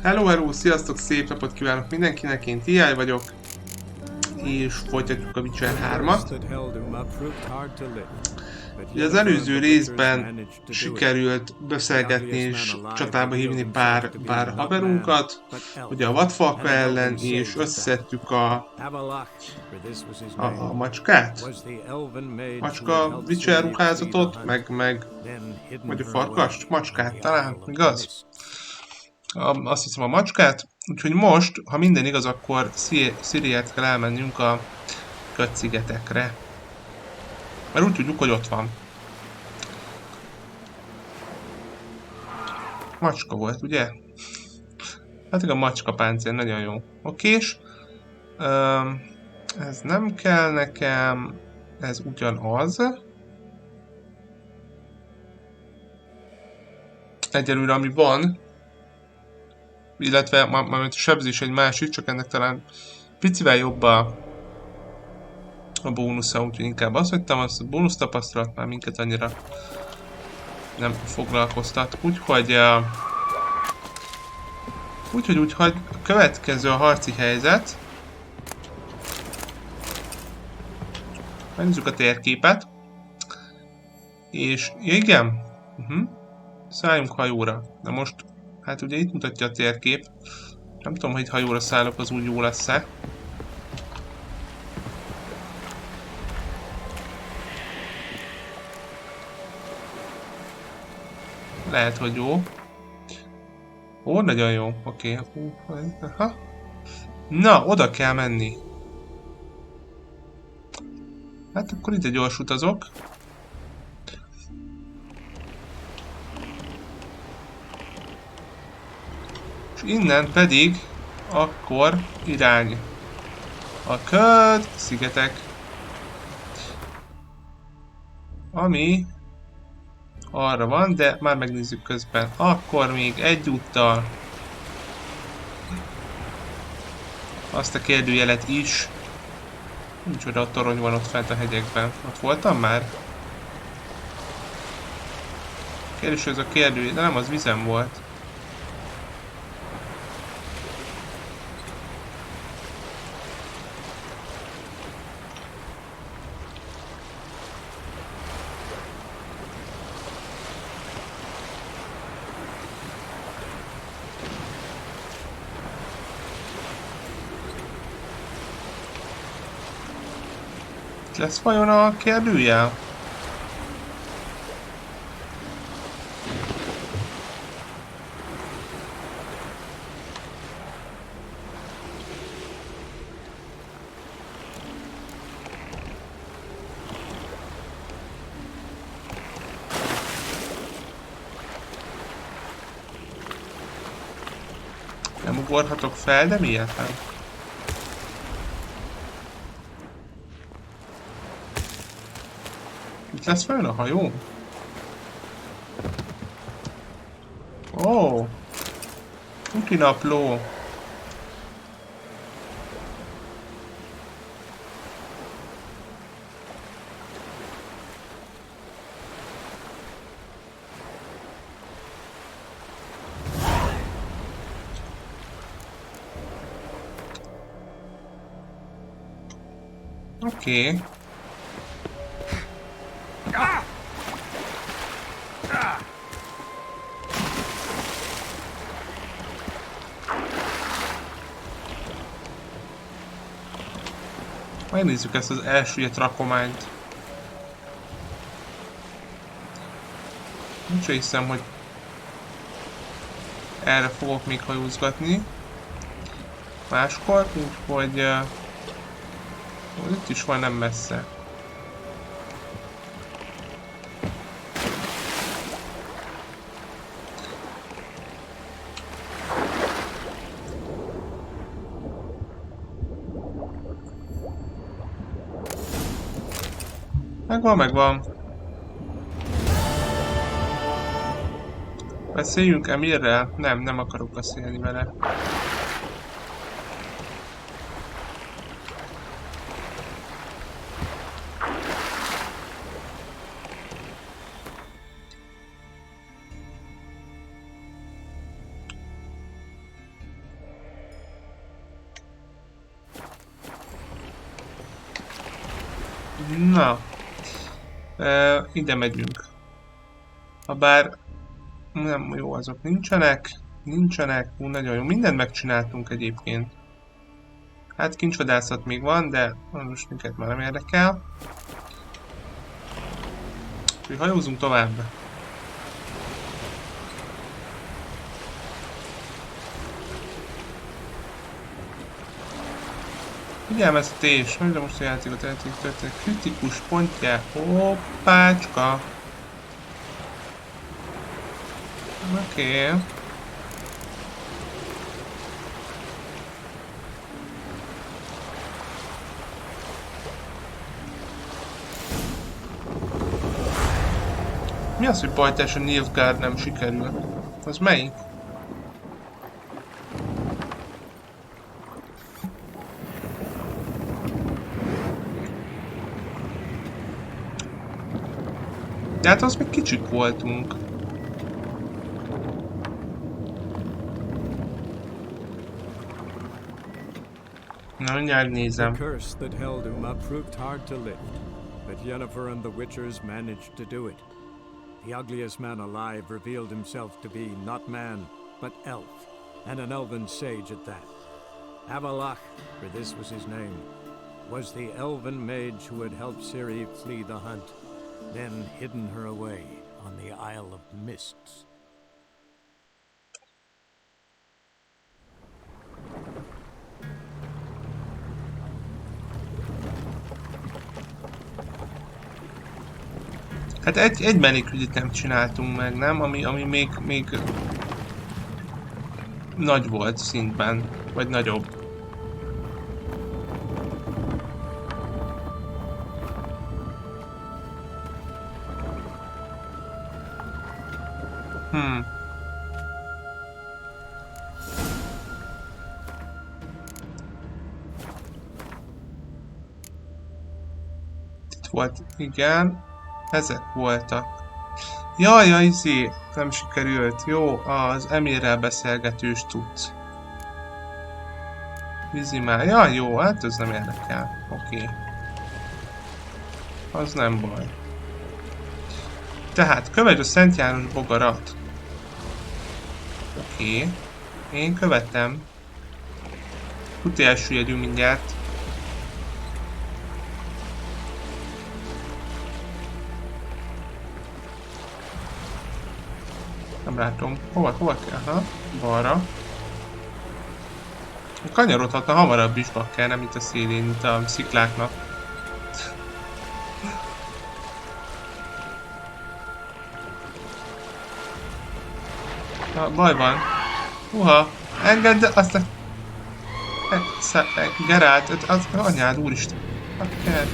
Hello, hello, sziasztok, szép napot kívánok mindenkinek, én Teee-I vagyok, és folytatjuk a Witcher 3-at. Ugye az előző részben sikerült beszélgetni és csatába hívni pár haverunkat, ugye a vadfalka ellen, és összeszedtük a macskát, macska Witcher ruházatot, meg vagy a farkast, macskát talán, igaz? Azt hiszem a macskát, úgyhogy most, ha minden igaz, akkor Ciriért kell elmennünk a Köt-szigetekre. Mert úgy tudjuk, hogy ott van. Macska volt, ugye? Hát a macska páncél, nagyon jó. Okés. Ez nem kell nekem. Ez ugyanaz. Egyelőre ami van, illetve majd a sebzés egy másik, csak ennek talán picivel jobb a bónusza, úgyhogy inkább azt hagytam, azt a bónusz tapasztalat már minket annyira nem foglalkoztat. Úgyhogy a következő a harci helyzet. Megnézzük a térképet. És igen, szálljunk hajóra. Na most, hát ugye itt mutatja a térkép. Nem tudom, hogy hajóra szállok, az úgy jó lesz-e. Lehet, hogy jó. Ó, nagyon jó. Oké. Aha. Na, oda kell menni. Hát akkor ide gyors utazok. És innen pedig akkor irány a Köt-szigetek. Ami arra van, de már megnézzük közben. Akkor még egyúttal azt a kérdőjelet is. Micsoda a torony van ott fent a hegyekben. Ott voltam már? Kérdés, ez a kérdőjel, de nem, az vizem volt. Lesz vajon a kérdőjel? Nem ugorhatok fel, de miért nem? Itt lesz fel a hajó? Ó! Útinapló! Oké. Megnézzük ezt az elsüllyedt rakományt. Nincs hiszem, hogy erre fogok még hajózgatni. Máskor, úgyhogy itt is van, nem messze. Megvan. Beszéljünk Emirrel? Nem akarok beszélni vele. Na. Ide megyünk. Habár nem jó, azok nincsenek. Nincsenek. Nagyon jó. Mindent megcsináltunk egyébként. Hát kincsvadászat még van, de most minket már nem érdekel. Úgyhogy hajózunk tovább. Figyelmeztetés, hogy most a játékot történik kritikus pontja. Hoppácska. Oké. Mi az, hogy pajtás a Nilfgaard nem sikerül? Az melyik? De hát az még kicsik voltunk. Na, mindjárt nézem. The curse that held Uma proved hard to lift, but Yennefer and the Witchers managed to do it. The ugliest man alive revealed himself to be not man, but elf, and an elven sage at that. Avalach, for this was his name, was the elven mage who had helped Ciri flee the hunt, then hidden her away on the Isle of Mists. Hát egy menekülőt nem csináltunk meg, nem? Ami még nagy volt szintben, vagy nagyobb. Itt volt, igen. Ezek voltak. Jaj, izé, nem sikerült. Jó, az Emírrel beszélgetős tudsz. Vizimál. Jaj, jó, hát ez nem érdekel. Oké. Az nem baj. Tehát, követj a Szent János bogarat. Oké. Én követem. Tuti elsüllyedünk mindjárt. Nem látom. Hova kell? Aha, balra. Kanyarodhatna hamarabb is bakker, nem itt a szélén, mint a szikláknak. Na, baj van. Uha, engedd azt a... Gerált, az anyád, úristen. Bakker.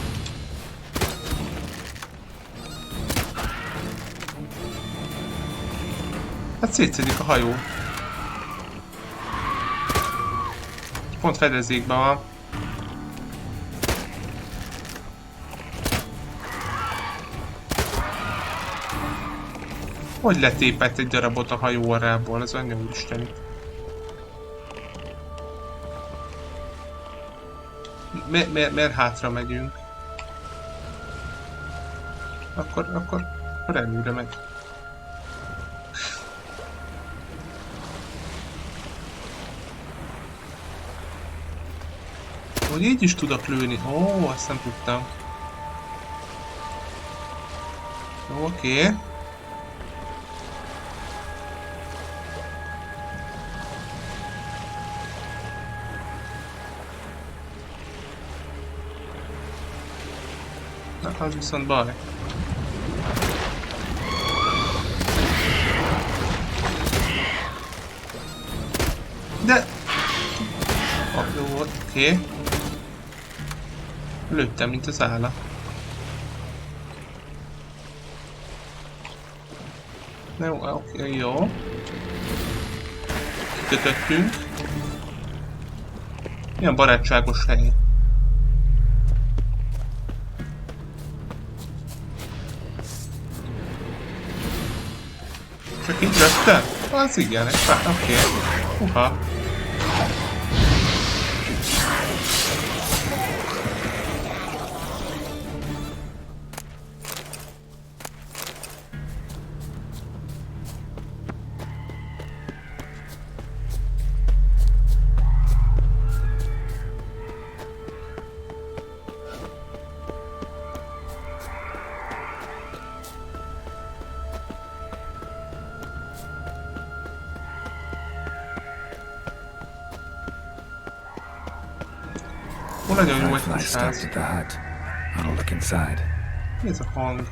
Hát szétszedik a hajó. Pont fedezékben van. Hogy letépett egy darabot a hajó orrából, az anyja úristen. Miért hátra megyünk? Akkor előre megy. Hogy így is tudok lőni. Ó, azt nem tudtam. Oké. Na, az viszont baj. De... Jó volt, oké. Lőttem, mint az állat. Jó, oké, jó. Kikötöttünk. Milyen barátságos hely. Csak így rögtön? Az igen, egy pár, oké. Uha. Nagyon jó egy kis ház. Mi ez a hang?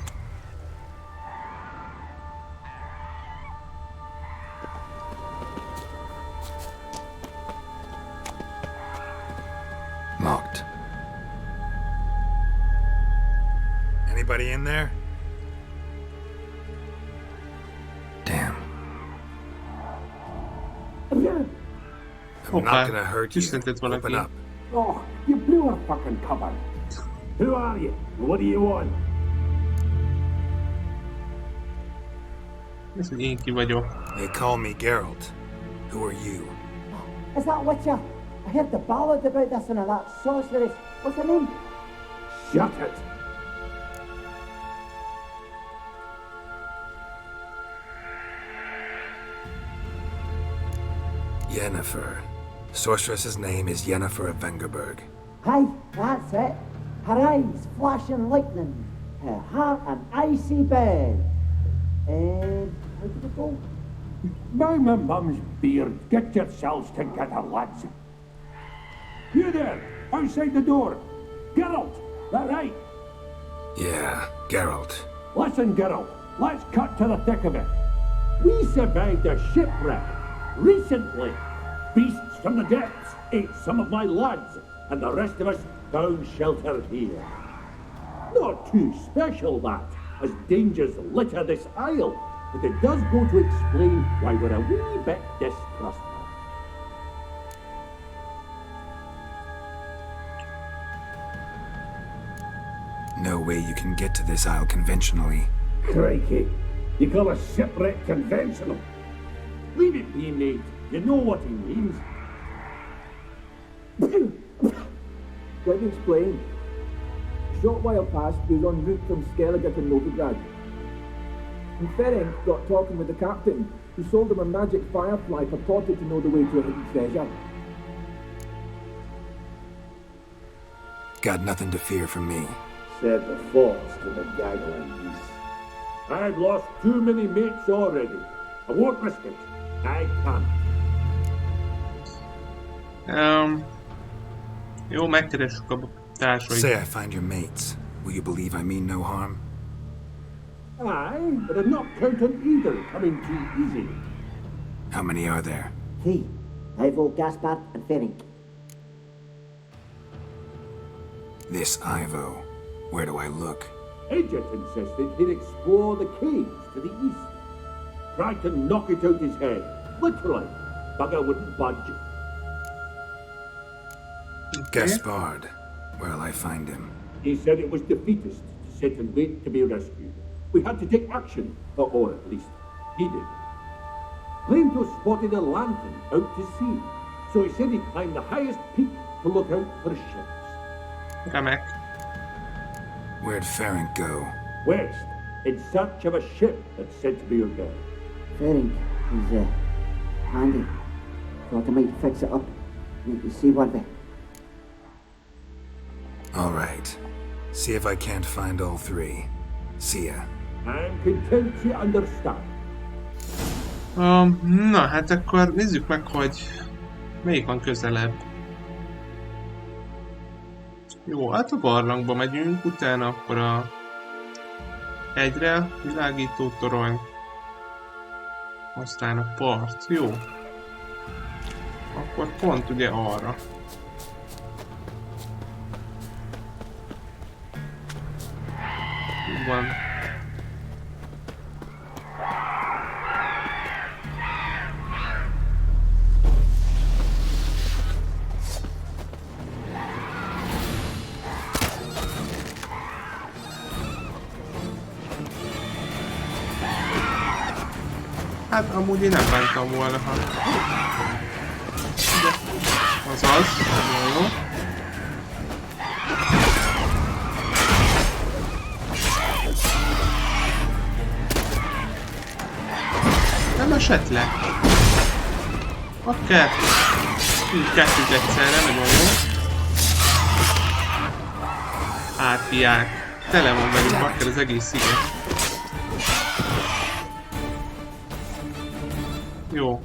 Locked. Anybody in there? Damn. I'm not gonna hurt you. Open up. Oh, you blew our fucking cover. Who are you? What do you want? Ez, hogy én ki vagyok. They call me Geralt. Who are you? Is that Witcher? I heard the ballad about this and that sorceress. What's her name? Shut it! Yennefer. The sorceress's name is Yennefer of Vengerberg. Aye, that's it. Her eyes flashing lightning. Her heart an icy bed. And how did it go? By my mum's beard, get yourselves together, lads. You there, outside the door. Geralt, that right? Yeah, Geralt. Listen, Geralt, let's cut to the thick of it. We survived a shipwreck recently. Beasts from the depths ate some of my lads, and the rest of us found shelter here. Not too special, that, as dangers litter this isle, but it does go to explain why we're a wee bit distrustful. No way you can get to this isle conventionally. Crikey, you call a shipwreck conventional? Leave it be, mate. You know what he means. Let me explain. A short while past, we was en route from Skellige to Novigrad. And Ferenc got talking with the captain, who sold him a magic firefly purported to know the way to a hidden treasure. Got nothing to fear from me. Said the fox to the gaggling geese. I've lost too many mates already. I won't risk it. I can't. Jó, megkeressük a társait. Say I find your mates. Will you believe I mean no harm? Aye, but I'm not counting either coming too easy. How many are there? 3. Ivo, Gaspard, and Ferenc. This Ivo. Where do I look? Edget insisted he'd explore the caves to the east. Tried to knock it out his head. Literally. Bugger wouldn't budge. Gaspard. Where'll I find him? He said it was defeatist to sit and wait to be rescued. We had to take action, or at least he did. Claimed to have spotted a lantern out to sea, so he said he'd climb the highest peak to look out for ships. Remek. Where'd Ferenc go? West, in search of a ship that's said to be your girl. Ferenc is handy. Thought I might fix it up. Make you see what they... All right. See if I can't find all 3. See ya. I'm content you understand. Na, hát akkor nézzük meg, hogy melyik van közelebb. Jó, hát a barlangba megyünk, utána akkor a hegyre, világító torony, aztán a part, jó. Akkor pont ugye arra. Így van. Hát amúgy én nem bántam volna, ha... De... Azaz, nagyon jó. Nem esett le. Akár... Így kettőt egyszerre, nagyon jó. Árpiák. Tele van velük akár az egész sziget. Jó.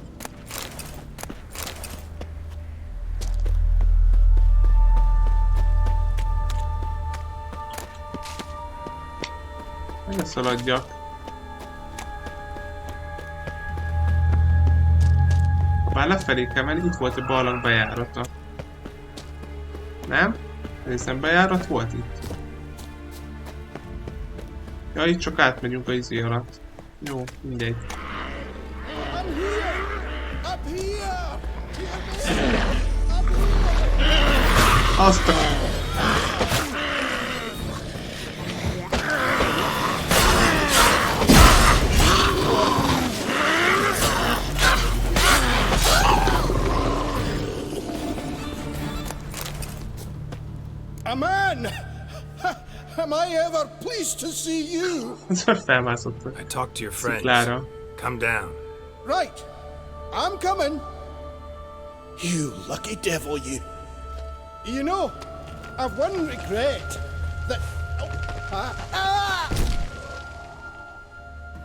Ne szaladjak. Bár lefelé kell menni, itt volt a barlang bejárata. Nem? Hiszem bejárat volt itt. Ja, itt csak átmegyünk a izé alatt. Jó, mindegy. Azt a... A man! Am I ever pleased to see you? I talked to your friends. Clara. Come down. Right. I'm coming. You lucky devil, you. You know, I've one regret. That...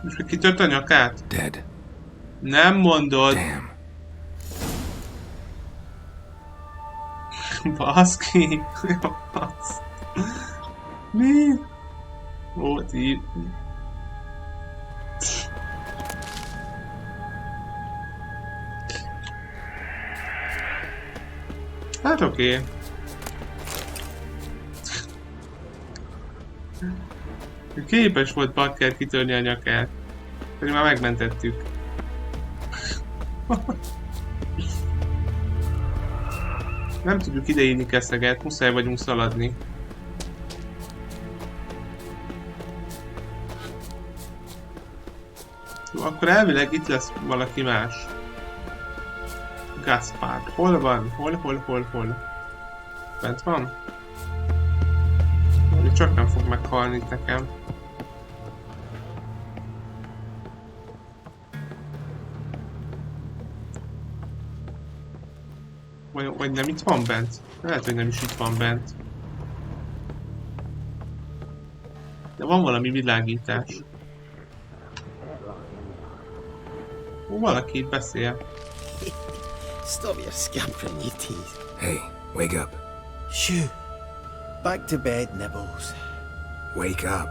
Most kitört a nyakát? Dead. Nem mondod. Damn. Baszki. Mi? Ó, ti... Hát oké. Képes volt Bakker kitörni a nyakát. Pedig már megmentettük. Nem tudjuk ideírni keszeget, muszáj vagyunk szaladni. Jó, akkor elvileg itt lesz valaki más. Gaspard. Hol van? Hol? Bent van? Csak nem fog meghalni itt nekem. Vagy nem itt van bent? Lehet, hogy nem is itt van bent. De van valami világítás. Ó, valaki itt beszél. Stop your scampering, you tease. Hey, wake up. Shoo. Back to bed, Nibbles. Wake up.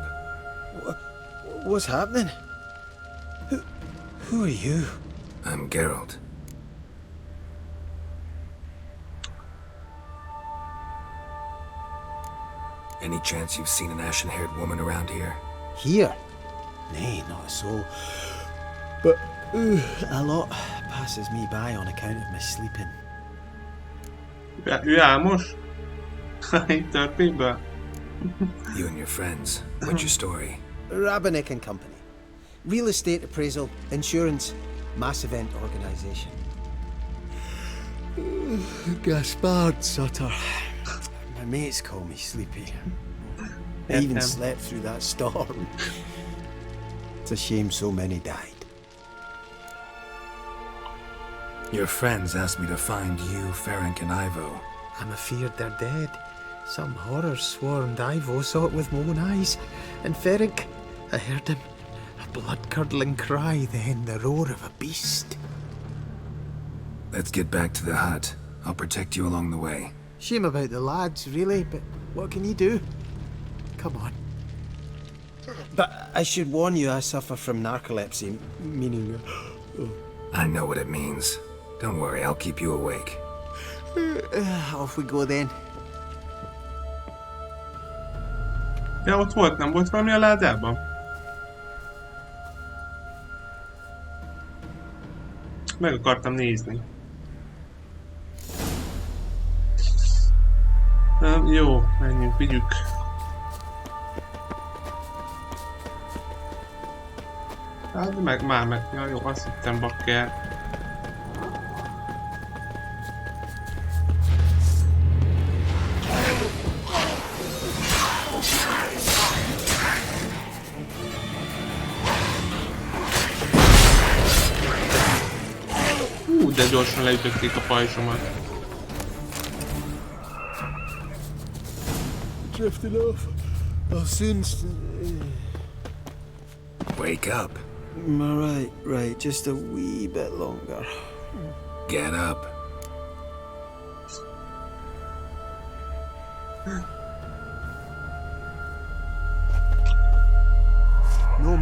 What's happening? Who are you? I'm Geralt. Any chance you've seen an ashen-haired woman around here? Here? Nay, not a soul. But a lot passes me by on account of my sleeping. Ő álmos? Itt törpénbe? You and your friends. What's your story? Rabinick and Company. Real estate appraisal, insurance, mass event organisation. Gaspard Sutter. My mates call me Sleepy. I even slept through that storm. It's a shame so many died. Your friends asked me to find you, Ferenc, and Ivo. I'm afeard they're dead. Some horror swarmed Ivo, saw it with my own eyes. And Ferenc, I heard him. A blood-curdling cry, then the roar of a beast. Let's get back to the hut. I'll protect you along the way. Shame about the lads, really, but what can you do? Come on. But I should warn you, I suffer from narcolepsy, meaning... I know what it means. Don't worry, I'll keep you awake. Off we go then. Ja, ott volt, nem volt valami a ládában? Meg akartam nézni. Jó, menjünk, vigyük. Hát meg, már meg, ja, jó, azt hittem bakker. De gyorsan leütötték a pajzsomat. Drifting off. I'll soon... Wake up. Right. Just a wee bit longer. Get up.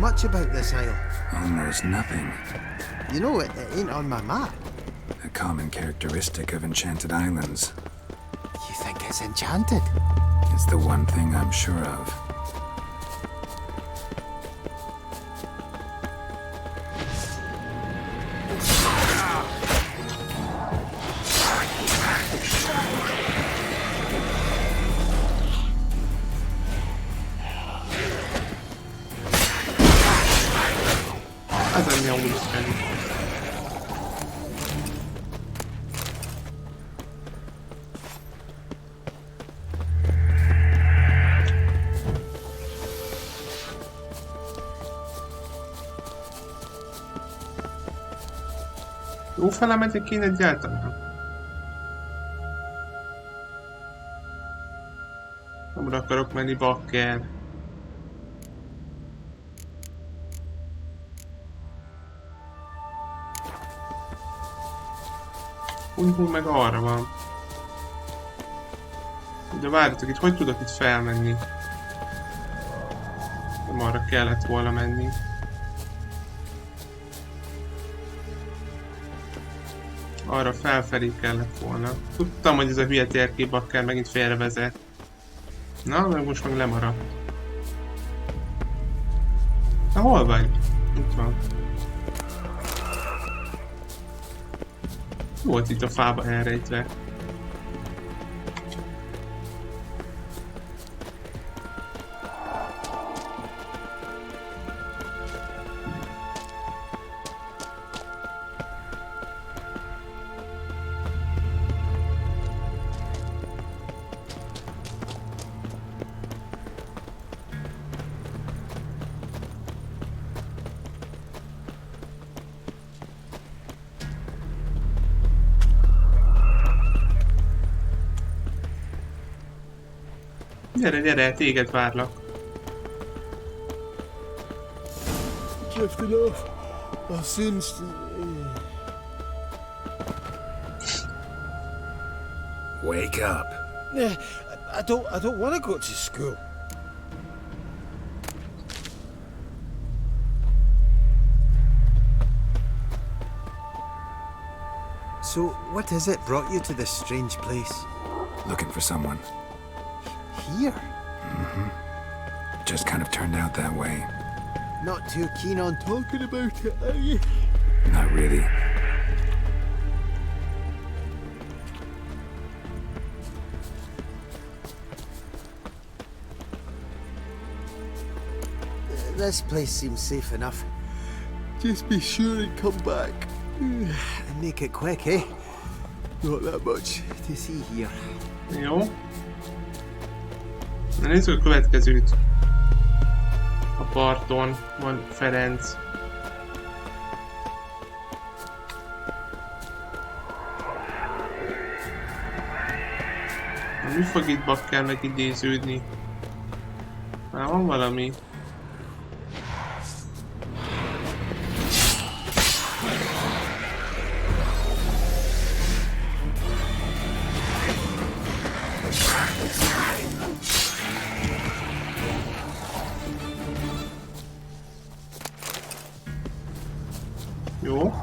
much about this isle? Almost nothing. You know, it ain't on my map. A common characteristic of enchanted islands. You think it's enchanted? It's the one thing I'm sure of. Ezen nyomj. Jó fele megyek én egyáltalán? Amra akarok menni, bakker. Úgy meg arra van. De várjatok, itt hogy tudok itt felmenni? Nem arra kellett volna menni. Arra felfelé kellett volna. Tudtam, hogy ez a hülye térkép bakker megint félrevezet. Na, meg most meg lemaradt. Na, hol vagy? Itt van. Volt itt a fába elrejtve. Gyere, gyere, téged várlak. Drifted off. I'll soon. Wake up. I don't want to go to school. So, what is it brought you to this strange place? Looking for someone. Here? It just kind of turned out that way. Not too keen on talking about it, are you? Not really. This place seems safe enough. Just be sure and come back. And make it quick, eh? Not that much to see here. Jó. Na nézzük a következőt. A parton van Ferenc. Na, mi fog itt bakker megidéződni? Már van valami. Jó.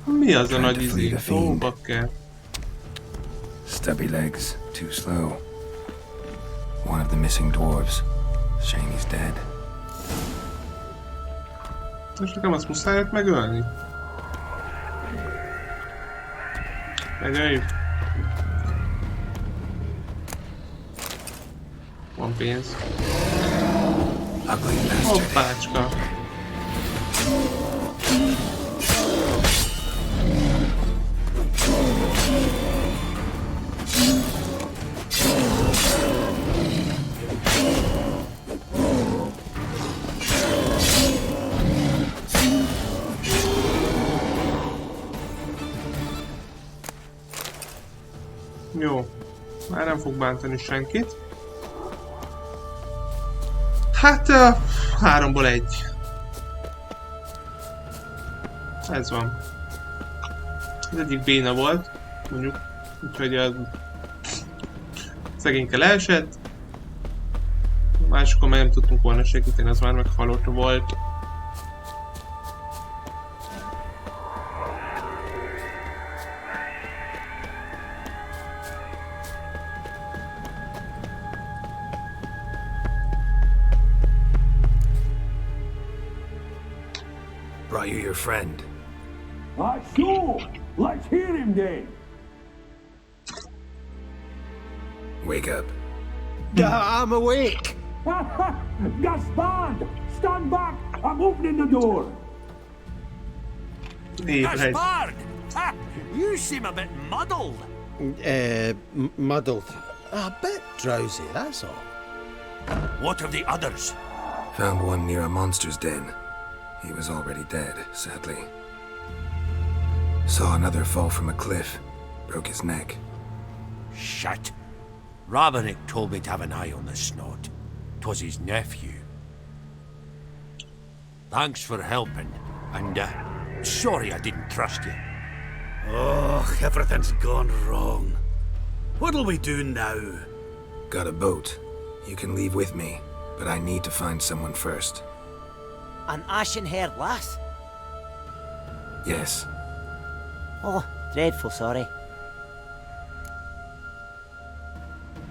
Mi az a nagy izé? Ó, bakker. Stubby legs, too slow. One of the missing dwarves. Shame he's dead. Most nekem azt muszáj őt megölni? Megöljük. Van pénz. Hoppácska. Jó. Már nem fog bántani senkit. Hát 3-ból 1. Ez van. Az egyik béna volt, mondjuk, úgyhogy a szegényke leesett. A másikon meg nem tudtunk volna segíteni, az már meghalott volt. Brought you your friend. So, let's hear him then. Wake up. I'm awake. Gaspard! Stand back! I'm opening the door! Gaspard! Ha! You seem a bit muddled. Muddled. A bit drowsy, that's all. What of the others? Found one near a monster's den. He was already dead, sadly. Saw another fall from a cliff. Broke his neck. Shit. Rabenik told me to have an eye on the snot. 'Twas his nephew. Thanks for helping, and sorry I didn't trust you. Oh, everything's gone wrong. What'll we do now? Got a boat. You can leave with me, but I need to find someone first. An ashen-haired lass? Yes. Oh, dreadful sorry.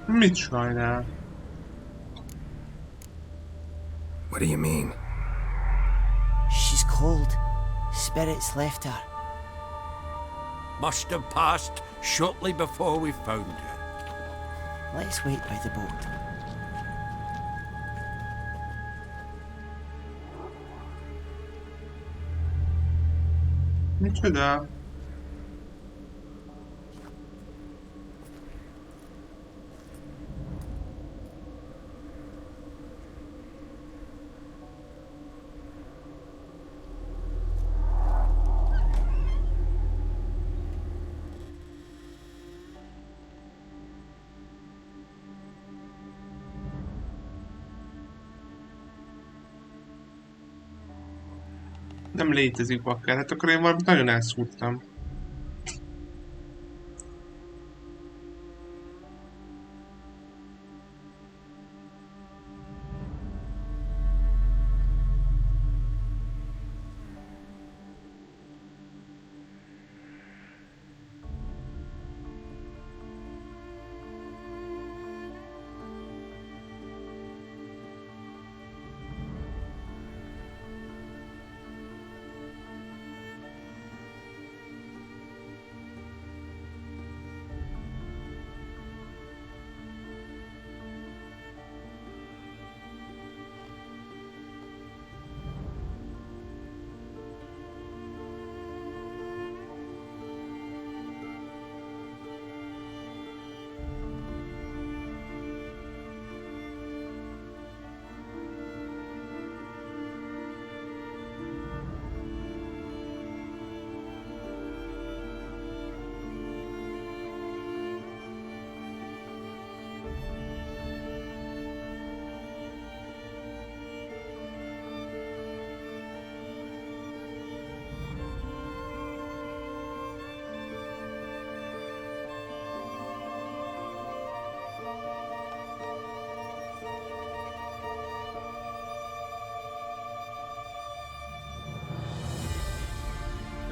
Mit sajnál? What do you mean? She's cold. Spirits left her. Must have passed shortly before we found her. Let's wait by the boat. Micsoda? Nem létezik bakker, hát akkor én valamit nagyon elszúrtam.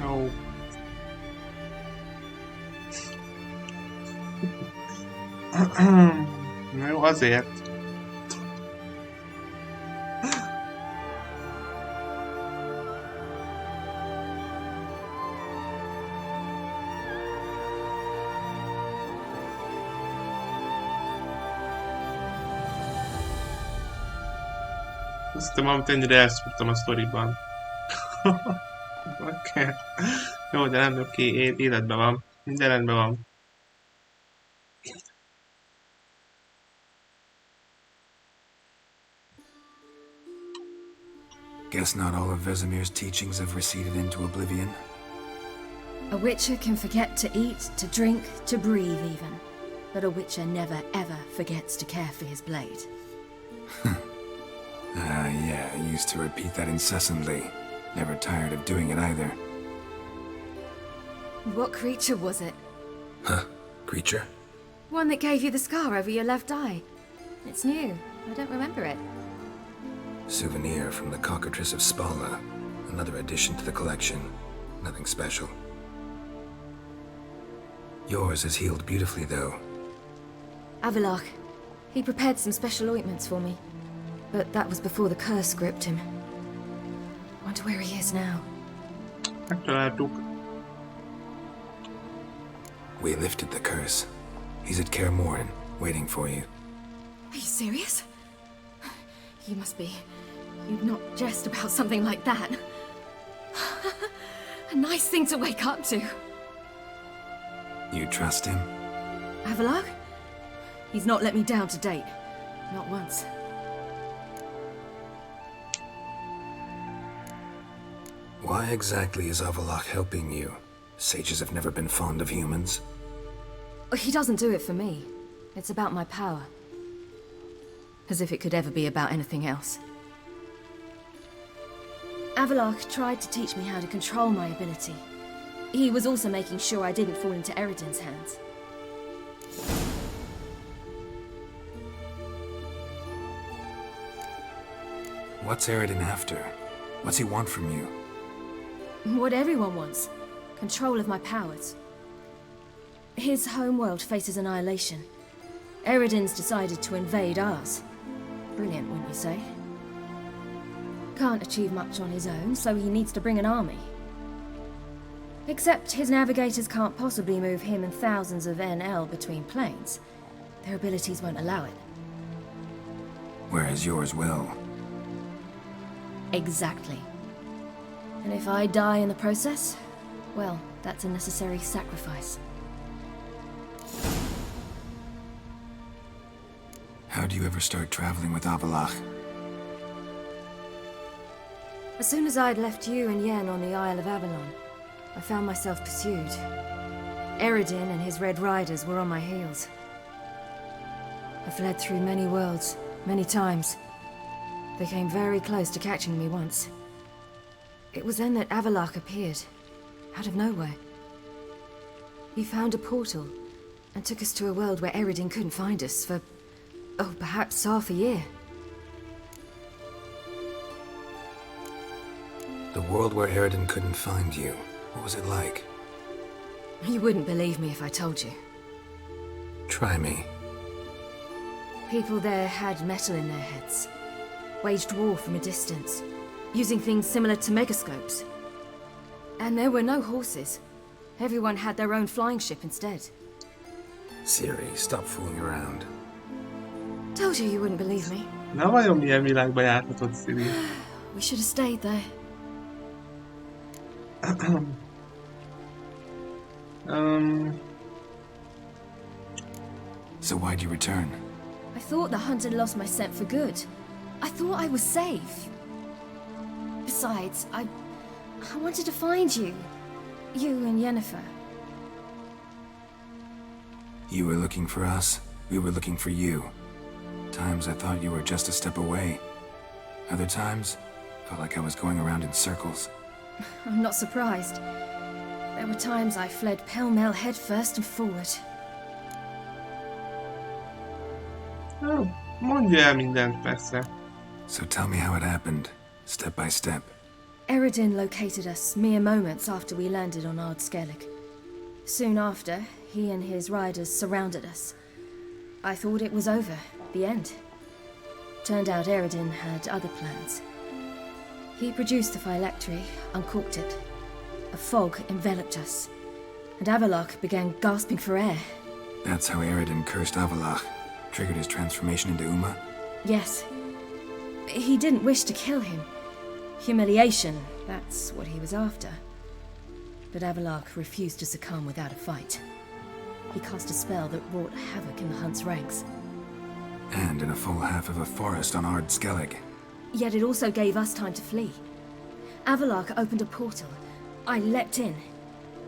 Jó. Na jó, azért. Azt hiszem, amit ennyire elszúrtam a sztoriban. Okay. Jó, de nem oké, életben van. Minden rendben van. Guess not all of Vesemir's teachings have receded into oblivion. A witcher can forget to eat, to drink, to breathe even. But a witcher never ever forgets to care for his blade. Yeah, I used to repeat that incessantly. Never tired of doing it either. What creature was it? Huh? Creature? One that gave you the scar over your left eye. It's new. I don't remember it. Souvenir from the cockatrice of Spalna. Another addition to the collection. Nothing special. Yours has healed beautifully, though. Avallac'h. He prepared some special ointments for me. But that was before the curse gripped him. Wonder where he is now. Megtaláltuk. We lifted the curse. He's at Kaer Morhen, waiting for you. Are you serious? You must be. You'd not jest about something like that. A nice thing to wake up to. You trust him? Avallac'h? He's not let me down to date. Not once. Why exactly is Avallac'h helping you? Sages have never been fond of humans. He doesn't do it for me. It's about my power. As if it could ever be about anything else. Avallac'h tried to teach me how to control my ability. He was also making sure I didn't fall into Eredin's hands. What's Eredin after? What's he want from you? What everyone wants. Control of my powers. His homeworld faces annihilation. Eredin's decided to invade ours. Brilliant, wouldn't you say? Can't achieve much on his own, so he needs to bring an army. Except his navigators can't possibly move him and thousands of NL between planes. Their abilities won't allow it. Whereas yours will. Exactly. And if I die in the process, well, that's a necessary sacrifice. How do you ever start traveling with Avallac'h? As soon as I'd left you and Yen on the Isle of Avalon, I found myself pursued. Eredin and his Red Riders were on my heels. I fled through many worlds, many times. They came very close to catching me once. It was then that Avallac'h appeared, out of nowhere. He found a portal, and took us to a world where Eredin couldn't find us for, oh, perhaps half a year. The world where Eredin couldn't find you. What was it like? You wouldn't believe me if I told you. Try me. People there had metal in their heads. Waged war from a distance, using things similar to megascopes. And there were no horses. Everyone had their own flying ship instead. Ciri, stop fooling around. Told you you wouldn't believe me. Na vajon milyen világba járhatott, Ciri? We should have stayed there. So why'd you return? I thought the hunt had lost my scent for good. I thought I was safe. Besides, I wanted to find you. You and Yennefer. You were looking for us, we were looking for you. Times I thought you were just a step away. Other times, felt like I was going around in circles. I'm not surprised. There were times I fled pell-mell headfirst and forward. Oh, mondja el mindent, persze. So tell me how it happened, step by step. Eredin located us mere moments after we landed on Ard Skellig. Soon after, he and his riders surrounded us. I thought it was over, the end. Turned out Eredin had other plans. He produced the phylactery, uncorked it. A fog enveloped us, and Avallac'h began gasping for air. That's how Eredin cursed Avallac'h, triggered his transformation into Uma? Yes. He didn't wish to kill him. Humiliation, that's what he was after. But Avallac'h refused to succumb without a fight. He cast a spell that wrought havoc in the hunt's ranks. And in a full half of a forest on Ard Skellig. Yet it also gave us time to flee. Avallac'h opened a portal. I leapt in.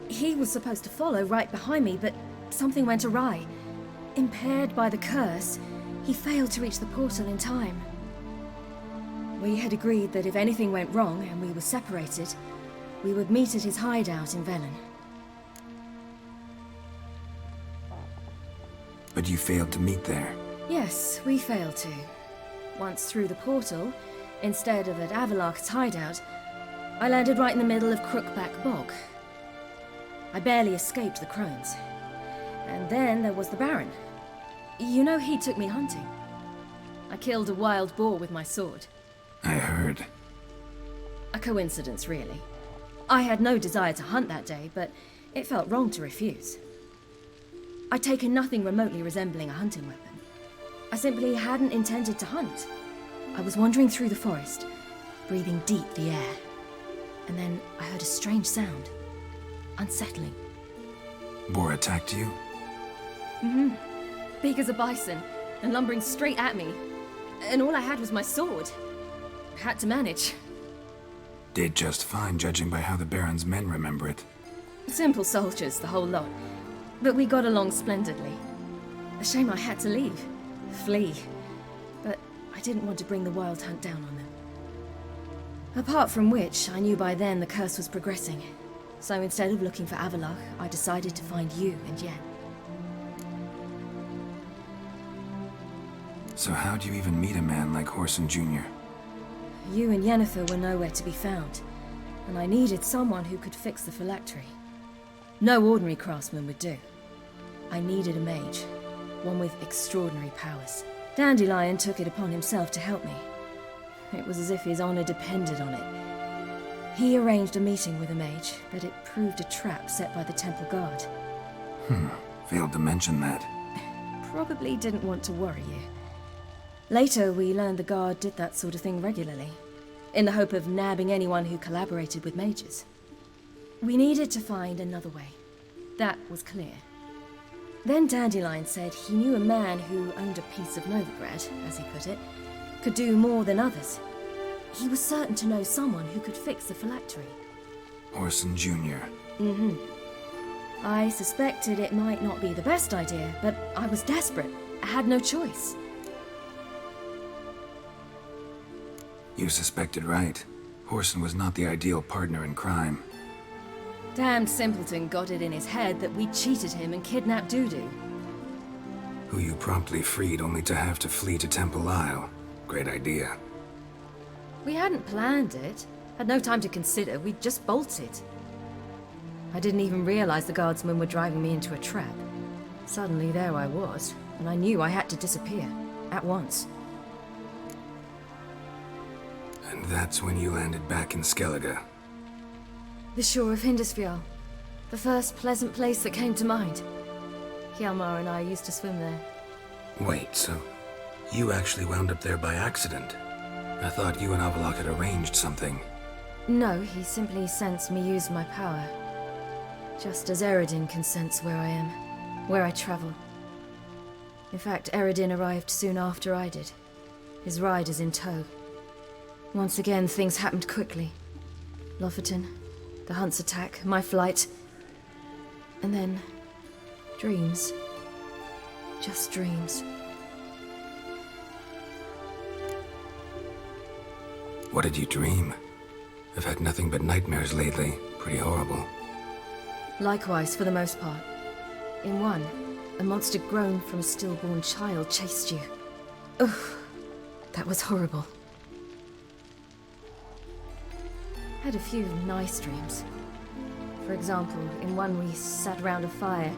He was supposed to follow right behind me, but something went awry. Impaired by the curse, he failed to reach the portal in time. We had agreed that if anything went wrong and we were separated, we would meet at his hideout in Velen. But you failed to meet there. Yes, we failed to. Once through the portal, instead of at Avalok's hideout, I landed right in the middle of Crookback Bog. I barely escaped the crones. And then there was the Baron. You know, he took me hunting. I killed a wild boar with my sword. I heard. A coincidence, really. I had no desire to hunt that day, but it felt wrong to refuse. I'd taken nothing remotely resembling a hunting weapon. I simply hadn't intended to hunt. I was wandering through the forest, breathing deep the air. And then I heard a strange sound. Unsettling. Boar attacked you? Mm-hmm. Big as a bison, and lumbering straight at me. And all I had was my sword. Had to manage. Did just fine, judging by how the Baron's men remember it. Simple soldiers, the whole lot. But we got along splendidly. A shame I had to leave. Flee. But I didn't want to bring the wild hunt down on them. Apart from which, I knew by then the curse was progressing. So instead of looking for Avalok, I decided to find you and Yen. So how'd you even meet a man like Horson Jr.? You and Yennefer were nowhere to be found, and I needed someone who could fix the phylactery. No ordinary craftsman would do. I needed a mage, one with extraordinary powers. Dandelion took it upon himself to help me. It was as if his honor depended on it. He arranged a meeting with a mage, but it proved a trap set by the temple guard. Failed to mention that. Probably didn't want to worry you. Later, we learned the guard did that sort of thing regularly, in the hope of nabbing anyone who collaborated with mages. We needed to find another way. That was clear. Then Dandelion said he knew a man who owned a piece of Novigrad, as he put it, could do more than others. He was certain to know someone who could fix the phylactery. Horson Jr. Mm-hmm. I suspected it might not be the best idea, but I was desperate. I had no choice. You suspected right. Horson was not the ideal partner in crime. Damned simpleton got it in his head that we cheated him and kidnapped Dudu. Who you promptly freed only to have to flee to Temple Isle. Great idea. We hadn't planned it. Had no time to consider. We just bolted. I didn't even realize the guardsmen were driving me into a trap. Suddenly there I was, and I knew I had to disappear. At once. And that's when you landed back in Skellige. The shore of Hindisfjall. The first pleasant place that came to mind. Hjalmar and I used to swim there. Wait, so you actually wound up there by accident? I thought you and Avalok had arranged something. No, he simply sensed me use my power. Just as Eredin can sense where I am, where I travel. In fact, Eredin arrived soon after I did. His riders in tow. Once again, things happened quickly. Lofoten, the hunt's attack, my flight. And then, dreams. Just dreams. What did you dream? I've had nothing but nightmares lately. Pretty horrible. Likewise, for the most part. In one, a monster grown from a stillborn child chased you. Ugh, that was horrible. Had a few nice dreams. For example, in one we sat around a fire,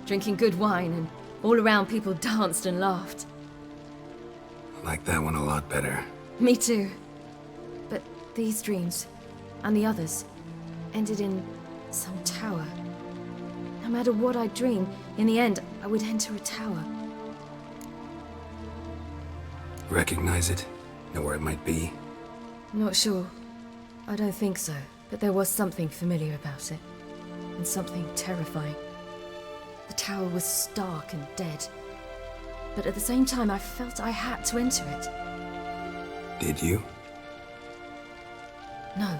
drinking good wine, and all around people danced and laughed. I like that one a lot better. Me too. But these dreams, and the others, ended in some tower. No matter what I dream, in the end, I would enter a tower. Recognize it? Know where it might be? Not sure. I don't think so, but there was something familiar about it. And something terrifying. The tower was stark and dead. But at the same time, I felt I had to enter it. Did you? No.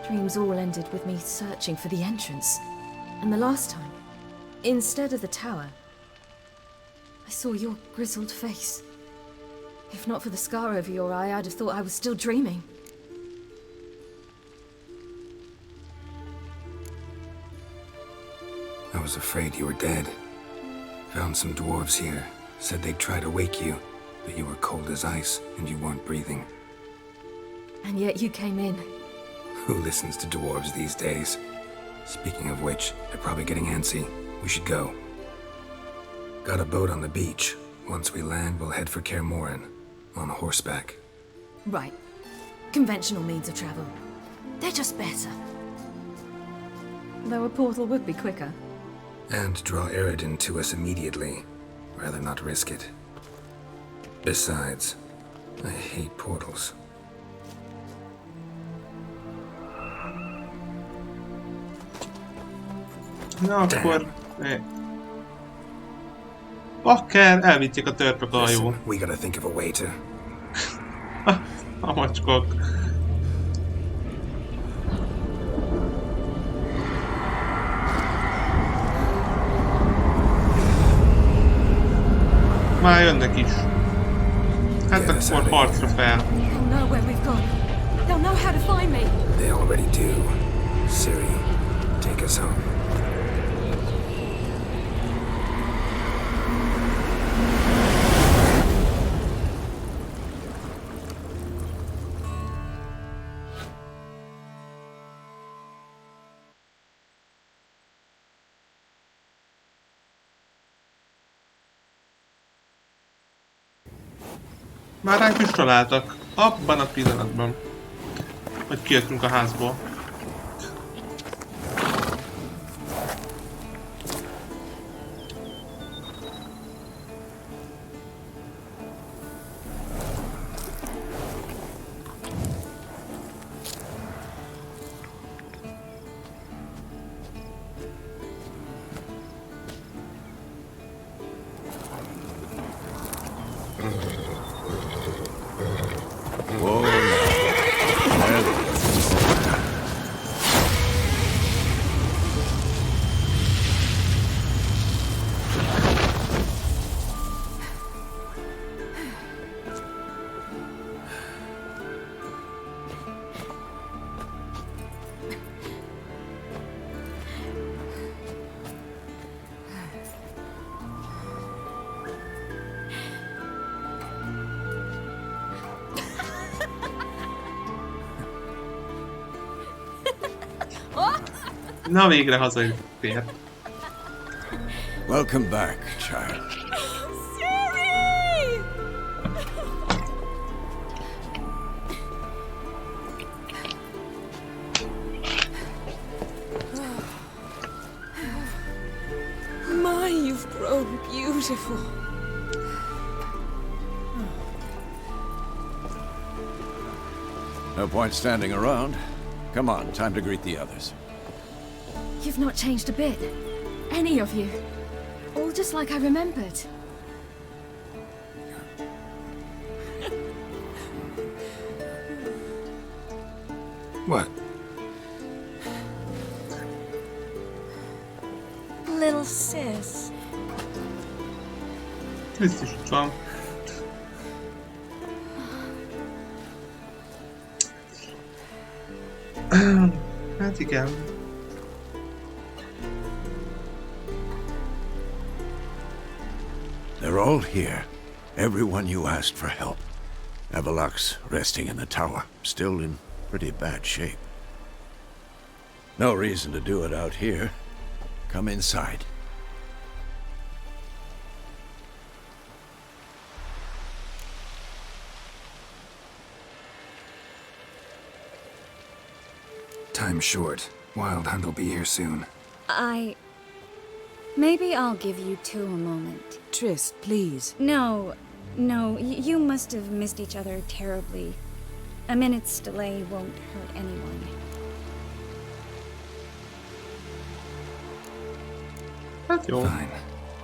Dreams all ended with me searching for the entrance. And the last time, instead of the tower, I saw your grizzled face. If not for the scar over your eye, I'd have thought I was still dreaming. I was afraid you were dead. Found some dwarves here. Said they'd try to wake you, but you were cold as ice and you weren't breathing. And yet you came in. Who listens to dwarves these days? Speaking of which, they're probably getting antsy. We should go. Got a boat on the beach. Once we land, we'll head for Kaer Morhen. On horseback. Right. Conventional means of travel. They're just better. Though a portal would be quicker. And draw Eredin to us immediately. Rather not risk it. Besides, I hate portals. Na akkor... Akár elvittjük a törpök a hajón. We gotta think of a way to... A macskok. Már jönnek is. Hát akkor harcra fel. They'll know where we've gone. They'll know how to find me. They already do. Ciri, take us home. Már ránk is találtak. Abban a pillanatban. Hogy kijöttünk a házból. Na végre hazatér. Welcome back, child. Ciri! My, you've grown beautiful. No point standing around. Come on, time to greet the others. You've not changed a bit. Any of you. All just like I remembered. What? Little sis. Biztos itt van. Hát igen. They're all here. Everyone you asked for help. Avalok's resting in the tower, still in pretty bad shape. No reason to do it out here. Come inside. Time's short. Wild Hunt will be here soon. Maybe I'll give you two a moment. Triss, please. No, you must have missed each other terribly. A minute's delay won't hurt anyone. Fine.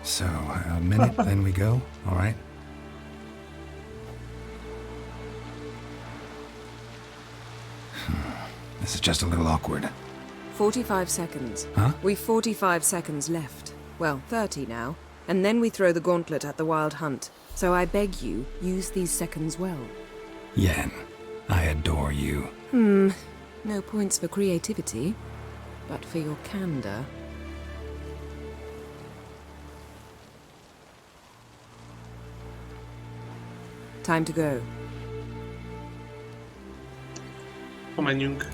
So, a minute, then we go, all right? This is just a little awkward. 45 seconds. Huh? We've 45 seconds left. Well, 30 now. And then we throw the gauntlet at the wild hunt. So I beg you, use these seconds well. Yen, I adore you. No points for creativity, but for your candor. Time to go. Menjünk.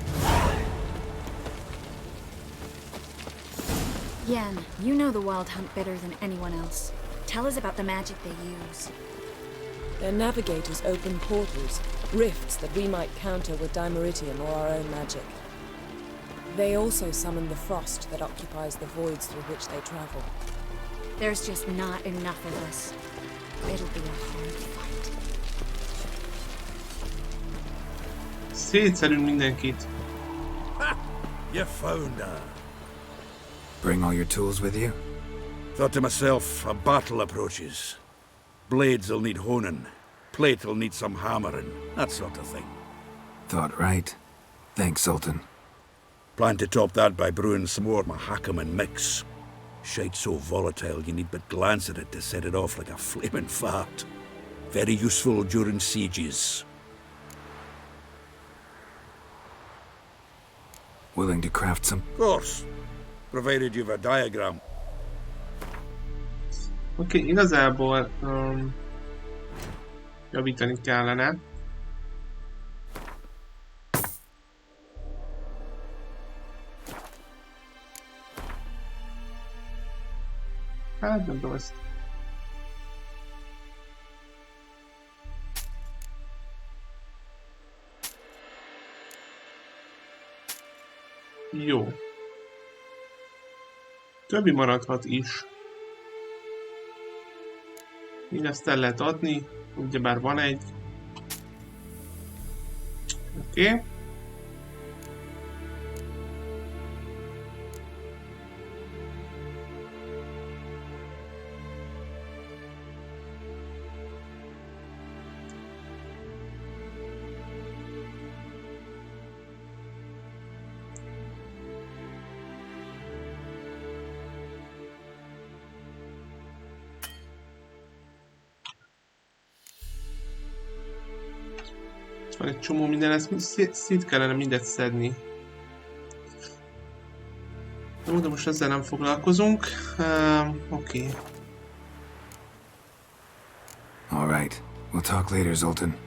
Yen, you know the wild hunt better than anyone else. Tell us about the magic they use. Their navigators open portals, rifts that we might counter with dimeritium or our own magic. They also summon the frost that occupies the voids through which they travel. There's just not enough of us. It'll be a hard fight. Szétszedünk mindenkit. Ha! You found her. Bring all your tools with you? Thought to myself, a battle approaches. Blades'll need honing. Plate'll need some hammering. That sort of thing. Thought right. Thanks, Sultan. Plan to top that by brewing some more Mahakaman mix. Shite so volatile you need but glance at it to set it off like a flaming fart. Very useful during sieges. Willing to craft some? Of course. Provided you've a diagram. Oké, igazából javítani kellene. Hát nem tudom ezt. Jó. Többi maradhat is. Így ezt el lehet adni, ugyebár van egy. Oké. Van egy csomó minden, ezt szét kellene mindet szedni. Jó, de most ezzel nem foglalkozunk. Oké. All right. We'll talk later, Zoltan.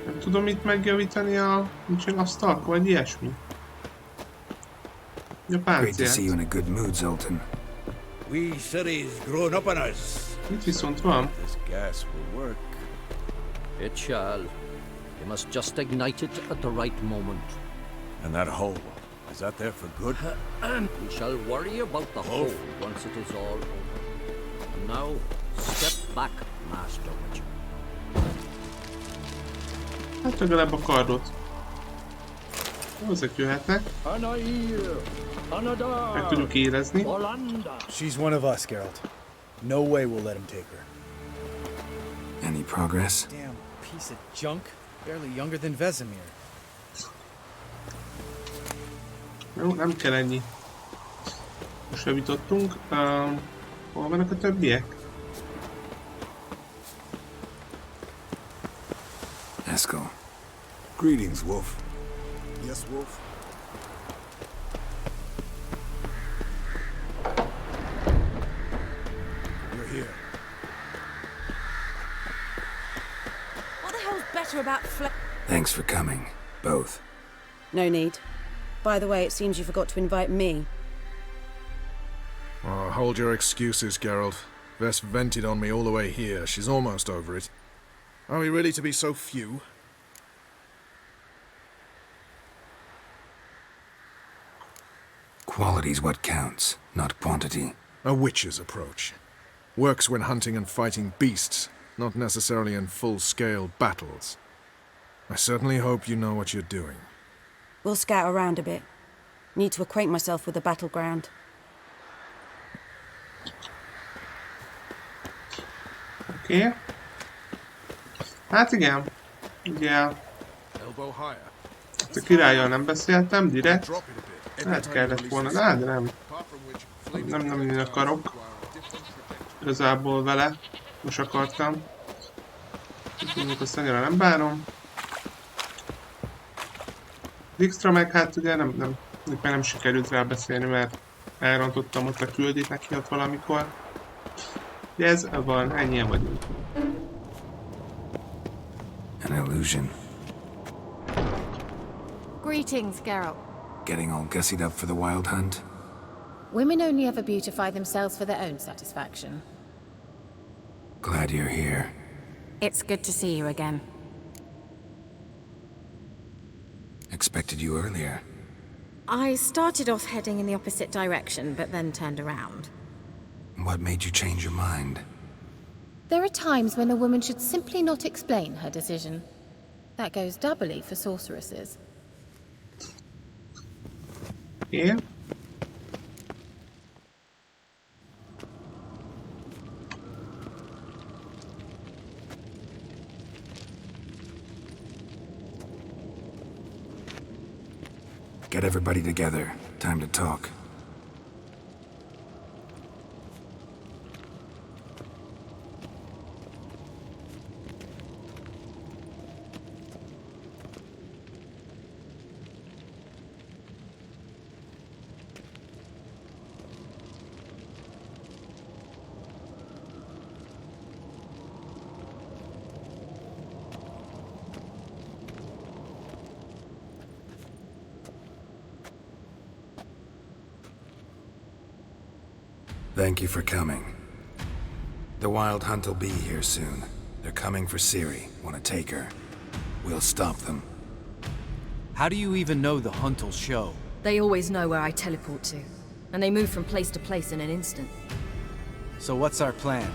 Nem tudom itt megjavítani a... nincsen asztalk, vagy ilyesmi. A Great to see páncélt. you in a good mood, Zoltan. We cities grown up on us. Itt viszont van. This gas will work. It shall. You must just ignite it at the right moment. And that hole, is that there for good? We shall worry about the hole once it is all over. And now, step back, Master Witcher. Hát legalább a kardot. Ezek jöhetnek. Meg tudjuk érezni. She's one of us, Geralt. No way we'll let him take her. Any progress? Damn piece of junk. Barely younger than Vesemir. Jó, nem kell ennyi. Most javítottunk. Hol vannak a többiek? Eskel. Greetings, Wolf. Yes, Wolf? You're here. What the hell's better about Thanks for coming, both. No need. By the way, it seems you forgot to invite me. Oh, hold your excuses, Geralt. Vess vented on me all the way here. She's almost over it. Are we really to be so few? Quality's what counts, not quantity. A witcher's approach. Works when hunting and fighting beasts, not necessarily in full-scale battles. I certainly hope you know what you're doing. We'll scout around a bit. Need to acquaint myself with the battleground. Oké. Hát igen. Ugye... Elbow higher. A királlyal nem beszéltem, direkt. Hát kellett volna, de nem. Nem akarok. Igazából vele. Most akartam. Úgyhogy azt annyira nem bánom. Dijkstra meg hát ugye nem sikerült rá beszélni, mert elrontottam ott a küldit neki ott valamikor. De ez van, ennyien vagyunk. An illusion. Greetings, Geralt. Getting all gussied up for the wild hunt? Women only ever beautify themselves for their own satisfaction. Glad you're here. It's good to see you again. Expected you earlier. I started off heading in the opposite direction, but then turned around. What made you change your mind? There are times when a woman should simply not explain her decision. That goes doubly for sorceresses. Yeah. Get everybody together. Time to talk. Thank you for coming. The Wild Hunt will be here soon. They're coming for Ciri. Want to take her. We'll stop them. How do you even know the hunt will show? They always know where I teleport to. And they move from place to place in an instant. So what's our plan?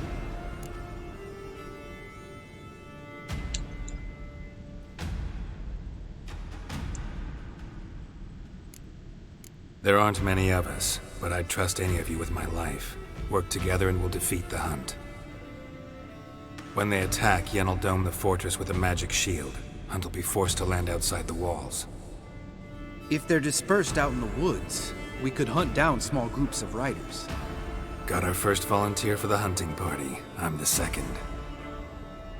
There aren't many of us, but I'd trust any of you with my life. Work together and we'll defeat the hunt. When they attack, Yen will dome the fortress with a magic shield. Hunt will be forced to land outside the walls. If they're dispersed out in the woods, we could hunt down small groups of riders. Got our first volunteer for the hunting party. I'm the second.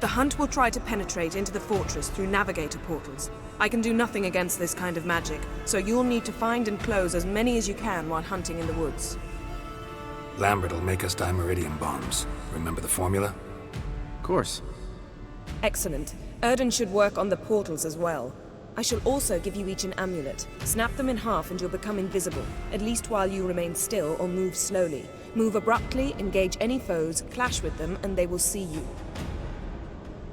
The hunt will try to penetrate into the fortress through navigator portals. I can do nothing against this kind of magic, so you'll need to find and close as many as you can while hunting in the woods. Lambert will make us dimeridium bombs. Remember the formula? Of course. Excellent. Erden should work on the portals as well. I shall also give you each an amulet. Snap them in half and you'll become invisible, at least while you remain still or move slowly. Move abruptly, engage any foes, clash with them, and they will see you.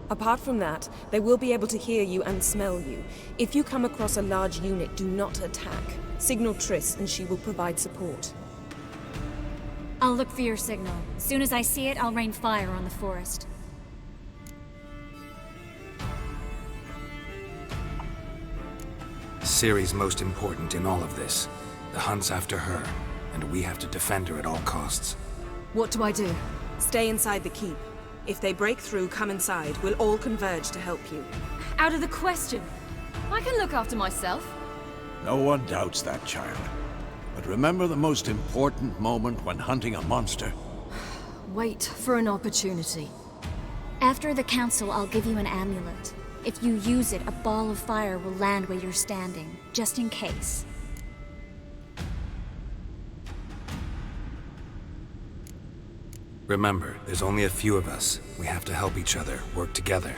Apart from that, they will be able to hear you and smell you. If you come across a large unit, do not attack. Signal Triss and she will provide support. I'll look for your signal. As soon as I see it, I'll rain fire on the forest. Ciri's most important in all of this. The hunt's after her, and we have to defend her at all costs. What do I do? Stay inside the keep. If they break through, come inside. We'll all converge to help you. Out of the question. I can look after myself. No one doubts that, child. But remember the most important moment when hunting a monster. Wait for an opportunity. After the council, I'll give you an amulet. If you use it, a ball of fire will land where you're standing, just in case. Remember, there's only a few of us. We have to help each other, work together.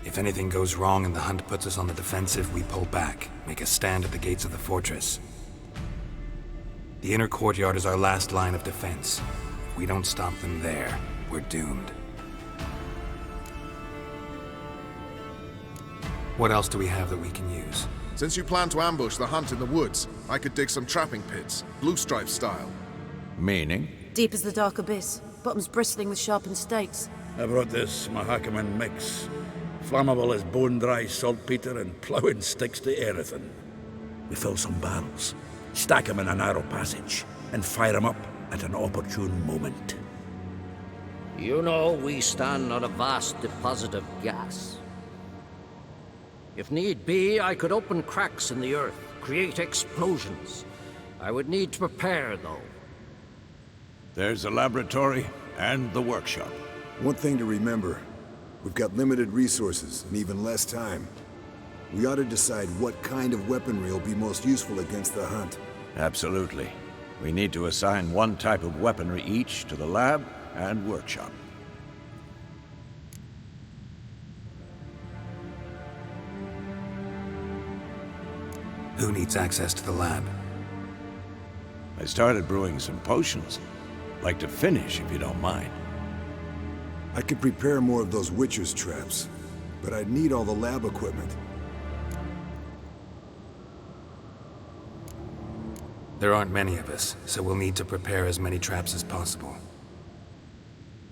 If anything goes wrong and the hunt puts us on the defensive, we pull back, make a stand at the gates of the fortress. The inner courtyard is our last line of defense. If we don't stop them there, we're doomed. What else do we have that we can use? Since you plan to ambush the hunt in the woods, I could dig some trapping pits, blue stripe style. Meaning? Deep as the dark abyss, bottoms bristling with sharpened stakes. I brought this Mahakaman mix. Flammable as bone-dry saltpeter and ploughing sticks to everything. We fill some barrels, stack them in a narrow passage, and fire them up at an opportune moment. You know, we stand on a vast deposit of gas. If need be, I could open cracks in the earth, create explosions. I would need to prepare, though. There's the laboratory and the workshop. One thing to remember, we've got limited resources and even less time. We ought to decide what kind of weaponry will be most useful against the hunt. Absolutely. We need to assign one type of weaponry each to the lab and workshop. Who needs access to the lab? I started brewing some potions. Like to finish, if you don't mind. I could prepare more of those Witcher's traps, but I'd need all the lab equipment. There aren't many of us, so we'll need to prepare as many traps as possible.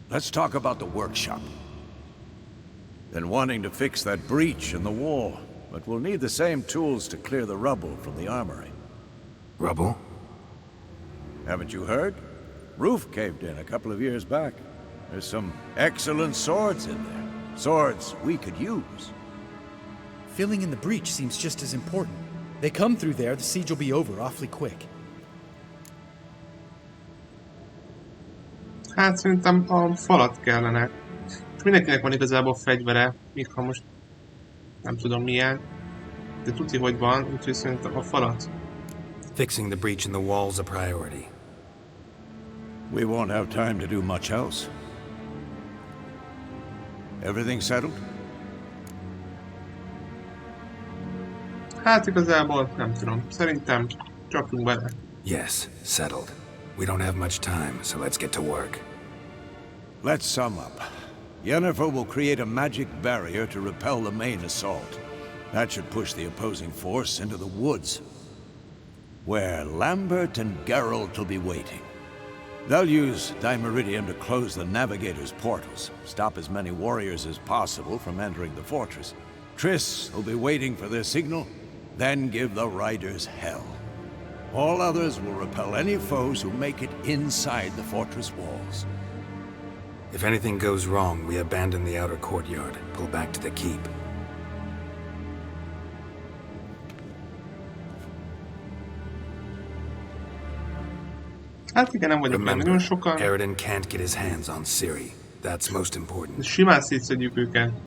Let's talk about the workshop. Been wanting to fix that breach in the wall, but we'll need the same tools to clear the rubble from the armory. Rubble? Haven't you heard? Roof caved in a couple of years back. There's some excellent swords in there. Swords we could use. Filling in the breach seems just as important. They come through there, the siege will be over awfully quick. Hát szerintem a falat kellene. És mindenkinek van igazából fegyvere, még ha most nem tudom milyen. De tuti, hogy van, úgyhogy szerintem a falat. Fixing the breach in the wall's a priority. We won't have time to do much else. Everything settled? Hát igazából nem tudom. Szerintem csapjunk bele. Yes, settled. We don't have much time, so let's get to work. Let's sum up. Yennefer will create a magic barrier to repel the main assault. That should push the opposing force into the woods, where Lambert and Geralt will be waiting. They'll use Dimeridium to close the Navigator's portals, stop as many warriors as possible from entering the fortress. Triss will be waiting for their signal, then give the riders hell. All others will repel any foes who make it inside the fortress walls. If anything goes wrong, we abandon the outer courtyard, pull back to the keep. Hát igen, nem vagyok benne nagyon sokan. Eridan can't get his hands on Ciri. That's most important. Simán szétszedjük őket.